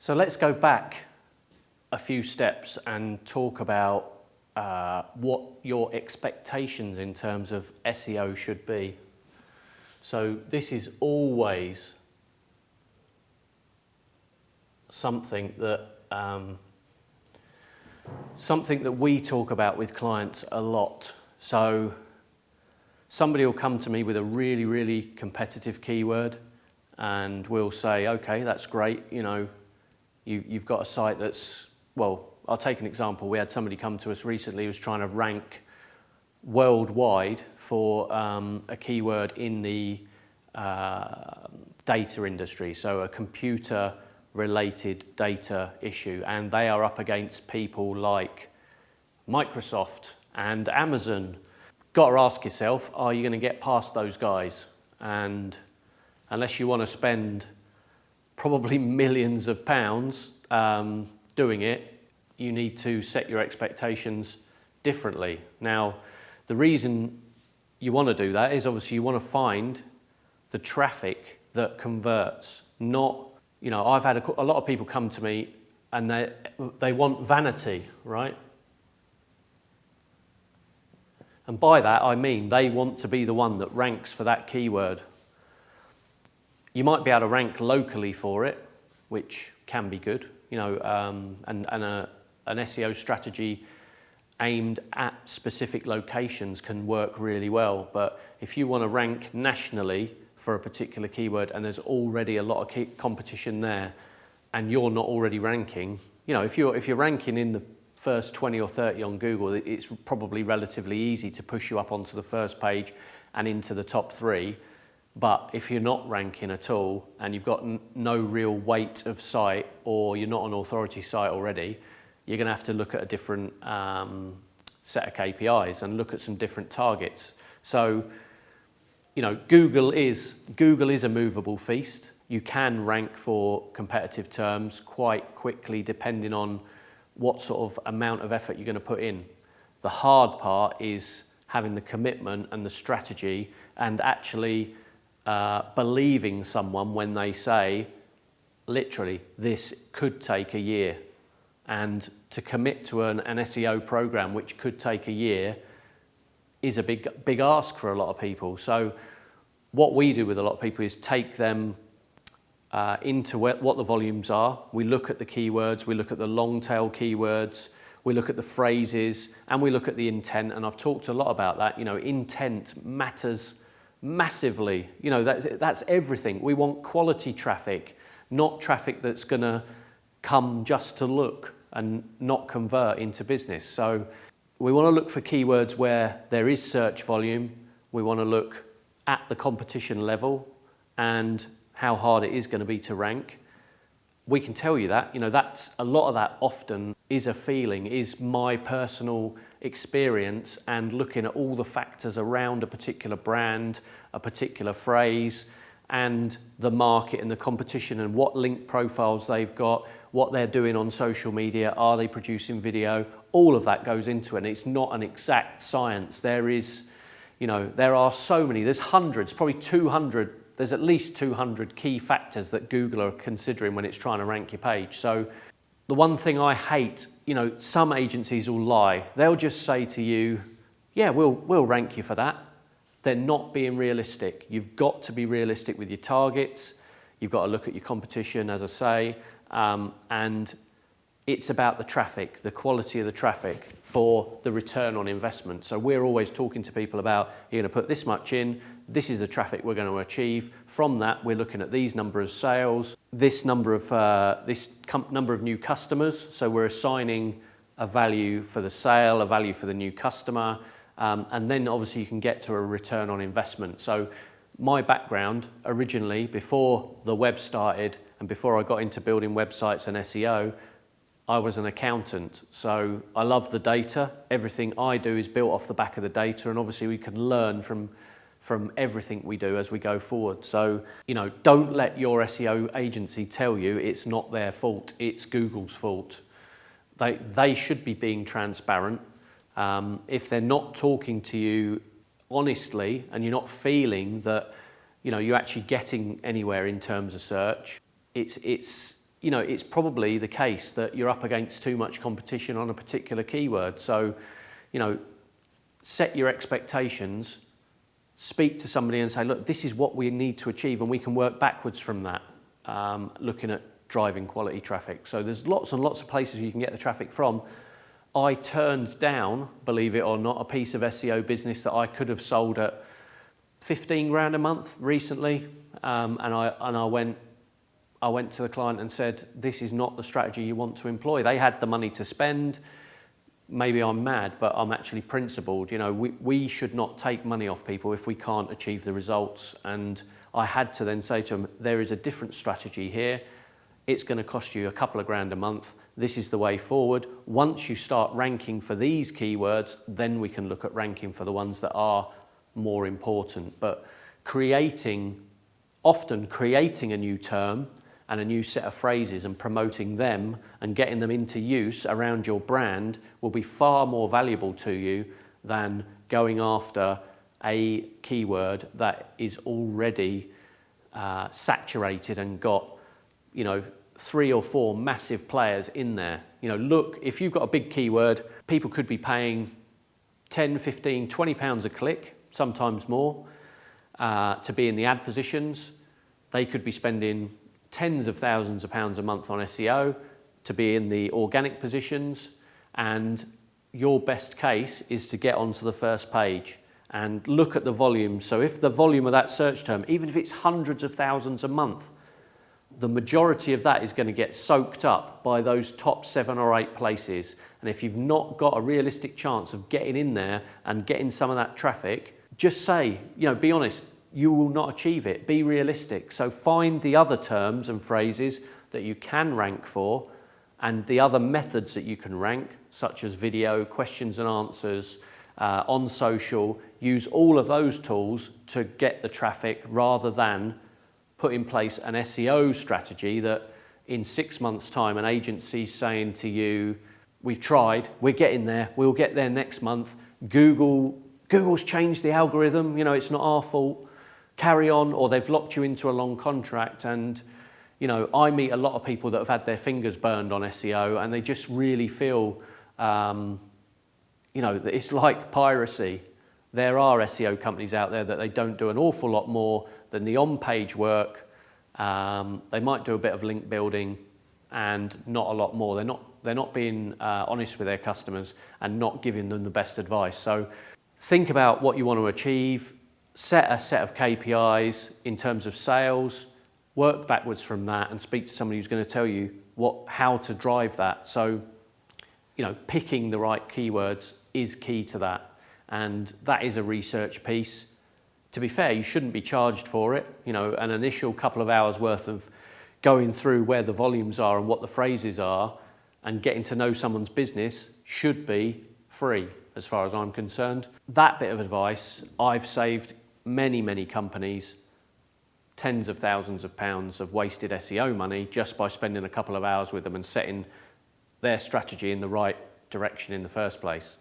So let's go back a few steps and talk about what your expectations in terms of SEO should be. So this is always something that we talk about with clients a lot. So somebody will come to me with a really, really competitive keyword, and we'll say, okay, that's great. You know, you've got a site that's, well, I'll take an example. We had somebody come to us recently who was trying to rank worldwide for a keyword in the data industry, so a computer-related data issue, and they are up against people like Microsoft and Amazon. Got to ask yourself, are you going to get past those guys? And unless you want to spend probably millions of pounds doing it, you need to set your expectations differently. Now, the reason you want to do that is obviously you want to find the traffic that converts, not, you know, I've had a lot of people come to me and they want vanity, right? And by that I mean they want to be the one that ranks for that keyword. You might be able to rank locally for it, which can be good, you know, and an SEO strategy aimed at specific locations can work really well. But if you want to rank nationally for a particular keyword and there's already a lot of competition there and you're not already ranking, you know, if you're ranking in the first 20 or 30 on Google, it's probably relatively easy to push you up onto the first page and into the top 3. But if you're not ranking at all and you've got no real weight of site, or you're not an authority site already, you're going to have to look at a different set of KPIs and look at some different targets. So, you know, Google is a movable feast. You can rank for competitive terms quite quickly depending on what sort of amount of effort you're going to put in. The hard part is having the commitment and the strategy and actually believing someone when they say, literally, this could take a year. And to commit to an SEO program which could take a year is a big ask for a lot of people. So what we do with a lot of people is take them into what the volumes are. We look at the keywords, we look at the long tail keywords, we look at the phrases, and we look at the intent. And I've talked a lot about that. You know, intent matters massively. You know, that's everything. We want quality traffic, not traffic that's going to come just to look and not convert into business. So we want to look for keywords where there is search volume. We want to look at the competition level and how hard it is going to be to rank. We can tell you that, you know, that's a lot of that often is a feeling, is my personal experience and looking at all the factors around a particular brand, a particular phrase, and the market and the competition and what link profiles they've got, what they're doing on social media, are they producing video? All of that goes into it, and it's not an exact science. There is, you know, there are so many, there's hundreds, probably 200, there's at least 200 key factors that Google are considering when it's trying to rank your page. So the one thing I hate, you know, some agencies will lie. They'll just say to you, yeah, we'll rank you for that. They're not being realistic. You've got to be realistic with your targets. You've got to look at your competition, as I say, and it's about the traffic, the quality of the traffic for the return on investment. So we're always talking to people about, you're going to put this much in, this is the traffic we're going to achieve. From that, we're looking at these number of sales, this number of new customers. So we're assigning a value for the sale, a value for the new customer, and then obviously you can get to a return on investment. So my background originally, before the web started and before I got into building websites and SEO, I was an accountant. So I love the data. Everything I do is built off the back of the data, and obviously we can learn from everything we do as we go forward. So, you know, don't let your SEO agency tell you it's not their fault, it's Google's fault. They should be being transparent. If they're not talking to you honestly and you're not feeling that, you know, you're actually getting anywhere in terms of search, it's you know, it's probably the case that you're up against too much competition on a particular keyword. So, you know, set your expectations, speak to somebody and say, look, this is what we need to achieve, and we can work backwards from that, looking at driving quality traffic. So there's lots and lots of places you can get the traffic from. I turned down, believe it or not, a piece of SEO business that I could have sold at 15 grand a month recently, and I went to the client and said, this is not the strategy you want to employ. They had the money to spend. Maybe I'm mad, but I'm actually principled. You know, we should not take money off people if we can't achieve the results. And I had to then say to them, there is a different strategy here. It's going to cost you a couple of grand a month. This is the way forward. Once you start ranking for these keywords, then we can look at ranking for the ones that are more important. But often creating a new term and a new set of phrases and promoting them and getting them into use around your brand will be far more valuable to you than going after a keyword that is already saturated and got, you know, 3 or 4 massive players in there. You know, look, if you've got a big keyword, people could be paying 10, 15, 20 pounds a click, sometimes more, to be in the ad positions. They could be spending tens of thousands of pounds a month on SEO to be in the organic positions, and your best case is to get onto the first page and look at the volume. So if the volume of that search term, even if it's hundreds of thousands a month, the majority of that is going to get soaked up by those top 7 or 8 places. And if you've not got a realistic chance of getting in there and getting some of that traffic, just say, you know, be honest, you will not achieve it. Be realistic. So find the other terms and phrases that you can rank for, and the other methods that you can rank, such as video, questions and answers, on social. Use all of those tools to get the traffic, rather than put in place an SEO strategy that in 6 months' time an agency's saying to you, we've tried, we're getting there, we'll get there next month. Google's changed the algorithm, you know, it's not our fault. Carry on, or they've locked you into a long contract. And, you know, I meet a lot of people that have had their fingers burned on SEO, and they just really feel, you know, that it's like piracy. There are SEO companies out there that they don't do an awful lot more than the on-page work. They might do a bit of link building and not a lot more. They're not being honest with their customers and not giving them the best advice. So think about what you want to achieve. Set a set of KPIs in terms of sales, work backwards from that, and speak to somebody who's going to tell you how to drive that. So, you know, picking the right keywords is key to that, and that is a research piece. To be fair, you shouldn't be charged for it. You know, an initial couple of hours worth of going through where the volumes are and what the phrases are and getting to know someone's business should be free, as far as I'm concerned. That bit of advice, I've saved many companies tens of thousands of pounds of wasted SEO money just by spending a couple of hours with them and setting their strategy in the right direction in the first place.